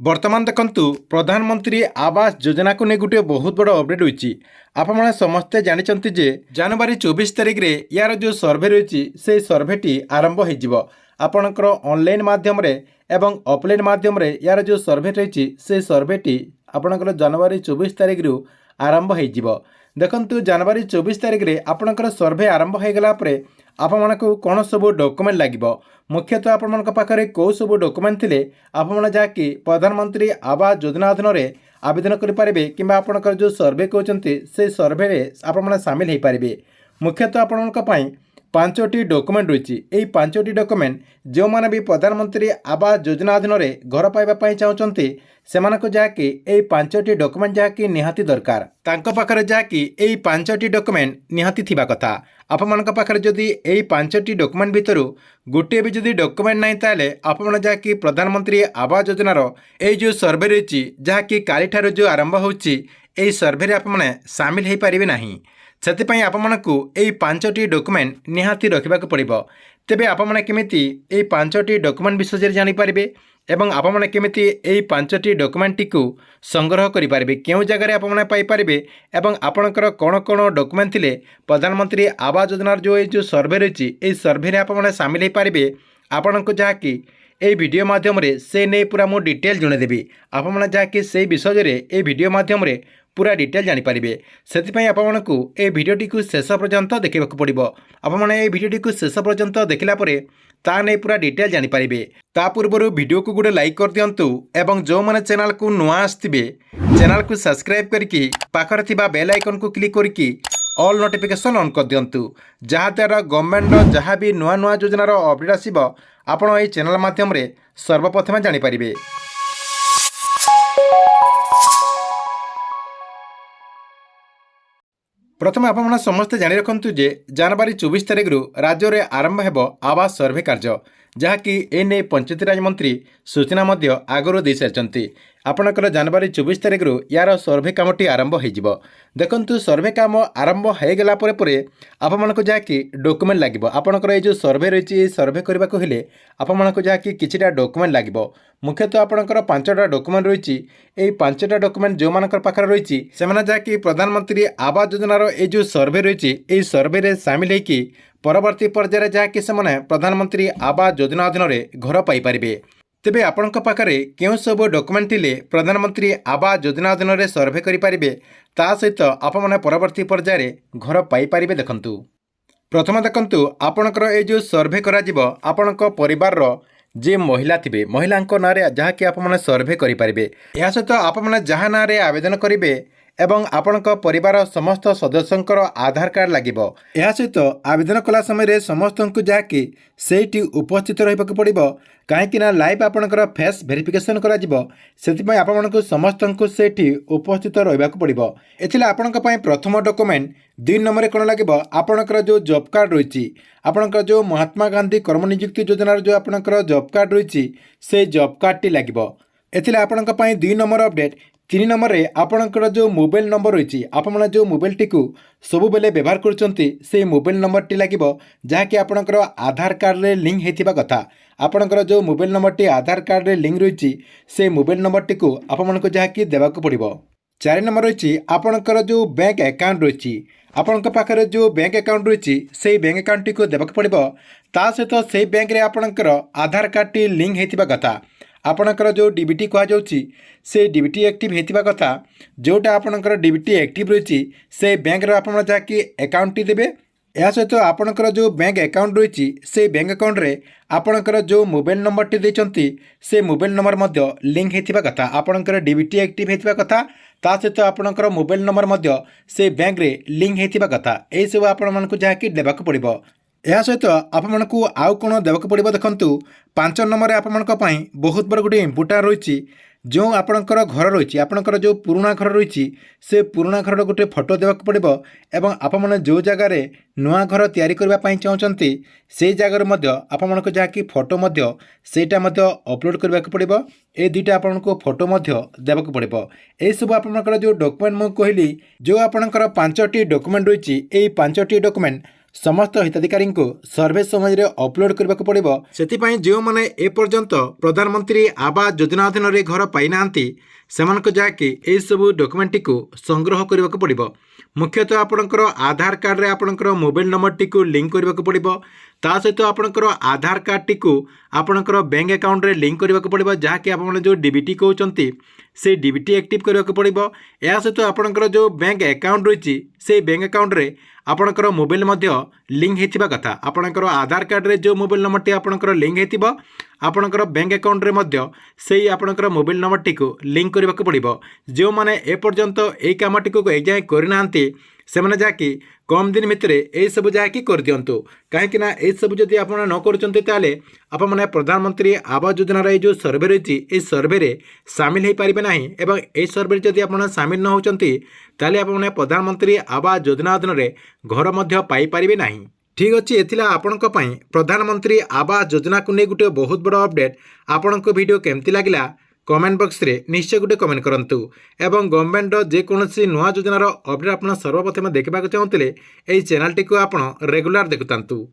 बर्तमान देखंतु प्रधानमंत्री आवास योजना को नहीं गोटे बहुत बड़ अपडेट होती आपने समस्ते जानते जे जनवरी 24 तारिख रे यार जो सर्वे रही से सर्वेटी आरंभ हो आपणकर ऑनलाइन माध्यम एवं ऑफलाइन माध्यम यार जो सर्वे रही से सर्वेटी आपणकर जनवरी 24 तारिख रु आरंभ हो देखंतु जनवरी 24 तारिख रे आपणकर सर्वे आरंभ हो गला परे आपको कौन सब डॉक्यूमेंट लगे मुख्यतः आपण पाखे कौ सब डॉक्यूमेंट थिले आपण जहाँकि प्रधानमंत्री आवास योजना अधीन में आवेदन करेंगे कि आपणकर जो सर्वे कहते से सर्वे आपण सामिल हो पारे मुख्यतः आपण पांचटी डॉक्यूमेंट रही यही पांचटी डॉक्यूमेंट जो मैंने भी प्रधानमंत्री आवास योजना अधीन में घर पाइबा चाहते से जहाँकि यही पांचटी डॉक्यूमेंट जहाँकि निहाती दरकार तांको पाखरे जहाँकि यही पांचटी डॉक्यूमेंट निहाती थिबा कथा आपण पाखरे जदि यही पांचटी डॉक्यूमेंट भितर गोटे भी जदि डॉक्यूमेंट नहीं ताले आपण जहाँकि प्रधानमंत्री आवास योजनार यही जो सर्वे रही जहाँकि काली ठारू जो आरंभ होची यही सर्वे आपने सामिल हो पारे नहीं से आपको यही पांचटी डॉक्यूमेंट निहाती रखा पड़ो तेबे आपने केमिति यही पांचटी डॉक्यूमेंट विषय जानीपारे एवं आपने केमिति यही पांचटी डॉक्यूमेंट टी संग्रह करेंगे क्यों जगह आपने पाइपारे एवं आपणकर कौन कौन डॉक्यूमेंट थिले प्रधानमंत्री आवास योजनार जो ये सर्वे रही यही सर्वे आपने सामिल हो पारे आपण को जहाँकि यही वीडियो माध्यम से नहीं पूरा मु डिटेल जनईदेवी आपने जहाँकि से विषय में ये वीडियो माध्यम पूरा डिटेल जानीपारे से आपको ये भिडटी को शेष पर्यंत देखा पड़ो आपने ये भिडटी को शेष पर्यंत देखला ता नहीं पूरा डिटेल जानीपारे ता पूर्व वीडियो को गोटे लाइक कर दिंतु एवं जो मैंने चैनल को नुआ आसवे चैनल को सब्सक्राइब करके पाखरे थिबा बेल आइकन को क्लिक करके ऑल नोटिफिकेशन ऑन कर दिंतु जहाँद्वारा गवर्नमेंट जहाँ भी नुआ नुआ योजनार अपडेट आसो आपण ये चैनल माध्यम सर्वप्रथम जानीपारे। प्रथम आपने समस्ते जानी रखु जे जनवरी 24 तारिख रु राज्य में आरंभ हो आवास सर्वे कार्य जहाँकि एने पंचायतीराज मंत्री सूचना आगुरी दे सारी आपणकर जनवरी 24 तारिख रु यार सर्वे कामटी आरंभ हो देखु सर्वे काम आरंभ हो गला आपको जहाँकि डॉक्यूमेंट लगे आपणकर ये जो सर्वे रही सर्वे करने को हेले आपको जहाँकि किछिटा डॉक्यूमेंट लगे मुख्यतः आपणकर पांचटा डॉक्यूमेंट रही यही पांचटा डॉक्यूमेंट जो मान पाखे रही से जहाँकि प्रधानमंत्री आवास योजनार ये जो सर्वे रही यही सर्वे सामिल होकर परवर्ती पर्यायर जहाँकि से प्रधानमंत्री आवास योजना अधीन में घर पाइपारे तेबे आपण पाखे क्यों सब डॉक्यूमेंट थिले प्रधानमंत्री आवास योजना अधीन में सर्वे करेंगे ता सहित आपने परवर्ती पर्यायर घर पाइपारे देखंतु प्रथम देखंतु आपणकर ये जो सर्वे करा परिवार जे महिला थिबे महिला ना जहाँकि आपने सर्वे करेंगे या सहित आपने जहाँ ना आवेदन करेंगे एवं आपण परिवार समस्त सदस्यंकर आधार कार्ड लगे यह सहित आवेदन कला समय समस्त को जहाँकि सेठी उपस्थित रहा पड़ो कहीं लाइव आपणकर फेस वेरिफिकेशन कर समस्त को सेठी उपस्थित रहा पड़ो एथिले आपण प्रथम डॉक्यूमेंट 2 नंबर कौन लगे आपणकर जो जॉब कार्ड रही आपणकर जो महात्मा गांधी कर्मनियुक्ति योजनार जो आपणकर जॉब कार्ड रही से जॉब कार्ड टी लगे एथिले आपण 2 नंबर अपडेट 3 नंबर रे आपणकर जो मोबाइल नंबर रही आपने जो मोबाइल टी सब बेले व्यवहार कर मोबाइल नंबर टी लगे जहाँकि आपणकर आधार कार्ड रे लिंक होता कथा आपणकर जो मोबाइल नंबर टी आधार कार्ड रे लिंक रही से मोबाइल नंबर टी आपको जहाँकि देवाक पड़ो 4 नंबर रही आपणकर जो बैंक अकाउंट रही आपण पाखे जो बैंक अकाउंट रही से बैंक अकाउंट टी देवाक पड़ो ता सहित से बैंक रे आपणकर आधार कार्ड टी लिंक होता कथा आपणकर जो डीबीटी कहुच्छी से डीबीटी एक्टिव होता कथा जोटा आपणकर डीबीटी एक्टिव रही से बैंक आप जहाँकि अकाउंट टी देवे या सहित आपणकर जो बैंक अकाउंट रही से बैंक अकाउंट रे आपणकर जो मोबाइल नंबर टी देते से मोबाइल नंबर लिंक होता कथा आपणकर डीबीटी एक्टिव होता कथा ता सहित आपणकर मोबाइल नंबर से बैंक रे लिंक होता कथा यही सब आपण जहाँकि देवाक पड़ो यह सहित आपको आउ कौन देवाक पड़ो देखु 5 नंबर आपण बहुत बड़ गोटे इम्पोर्टाट रही जो आपणकर घर रही आपणकर जो पुराणा घर रही से पुराणा घर गोटे फोटो देवाक पड़ो एवं आपने जो जगार नुआ घर तैयारी करने चाहते से जगार आपको जहाँकि फोटो सेटा अपलोड करने पड़ो ये दुईटा आपको फोटो देवाक पड़ो यही सब आपणकर जो डॉक्यूमेंट मुझे कहली जो आपणकर 5टी डॉक्यूमेंट रही यही 5टी डॉक्यूमेंट समस्त हिताधिकारी को सर्वे समय अपलोड करने को पड़ो से जो मैंने एपर्यंत प्रधानमंत्री आवास योजना अधीन घर पाई ना जहाँकि सबू डॉक्यूमेंट को संग्रह करने को पड़ो मुख्यतः आपणकर आधार कार्ड रे आपणकर मोबाइल नंबर टी को लिंक करने को पड़ो ता सहित आपणकर आधार कार्ड टी को आपणकर बैंक अकाउंट रे लिंक करने को पड़ो जहाँकि आप जो डीबीटी कहते से डीबीटी एक्टिव करने को पड़ो या सहित आपणकर जो बैंक अकाउंट रही से बैंक अकाउंट रे आपणकर मोबाइल लिंक होता कथा आपणकर आधार कार्ड रे जो मोबाइल नंबर टी आपणकर लिंक होता आपणकर बैंक अकाउंट रे से आपणकर मोबाइल नंबर टी को लिंक करने को पड़ो जो मैंने एपर्यंत यही कामटी को एजाएँ करना से मैंने जहाँकि कम दिन भितर यही सब जहाँकि कर दिंतु कहीं यही सब जब आप न करें आपने प्रधानमंत्री आवास योजनार जो सर्वे रही है सर्वे सामिल हो पारे ना एवं यही सर्वे जब आप सामिल न होती आपने प्रधानमंत्री आवास योजना अधीन घर पाइपर ना। ठीक अच्छे ये आपण प्रधानमंत्री आवास योजना को नहीं गोटे बहुत बड़ अपडेट आपण वीडियो केमती लगिला कमेंट बॉक्स रे निश्चय गोटे कमेंट करंतु एवं गवर्नमेंट जेकोसी नुआ योजनार अपडेट आप सर्वप्रथम देखा चाहते हैं चैनल टी को आप रेगुलर देखुंतु।